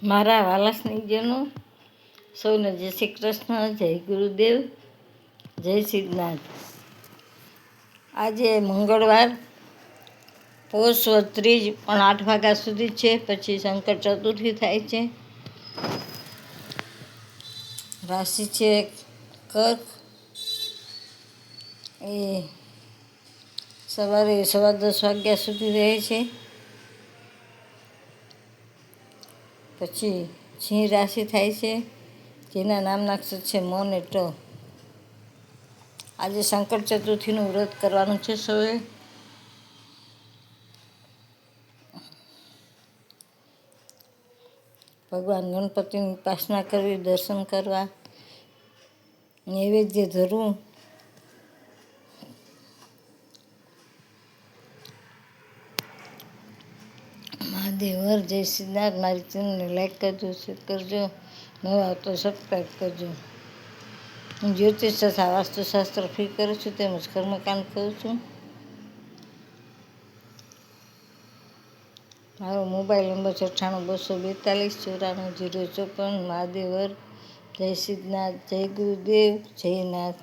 મારા વાલા સ્નેહીજનો સૌને જય શ્રી કૃષ્ણ, જય ગુરુદેવ, જય સિદ્ધનાથ. આજે મંગળવાર, પોષ વદ ત્રીજ પણ 8 વાગ્યા સુધી છે. પછી શંકર ચતુર્થી થાય છે. રાશિ છે કર્ક. એ સવારે 10:15 વાગ્યા સુધી રહે છે. પછી સિંહ રાશિ થાય છે, જેના નામના અક્ષર છે મ અને ટ. આજે શંકર ચતુર્થીનું વ્રત કરવાનું છે સૌએ. ભગવાન ગણપતિની ઉપાસના કરવી, દર્શન કરવા, નૈવેદ્ય ધરવું. મહાદેવ હર, જય સિદ્ધનાથ. મારી ચેનલને લાઈક કરજો, શેર કરજો, નવા તો સબસ્ક્રાઈબ કરજો. હું જ્યોતિષ તથા વાસ્તુશાસ્ત્ર ફી કરું છું, તેમજ કર્મકાંડ કરું છું. મારો મોબાઈલ નંબર 98 242 94 054. મહાદેવ હર, જય સિદ્ધનાથ, જય ગુરુદેવ, જય નાથ.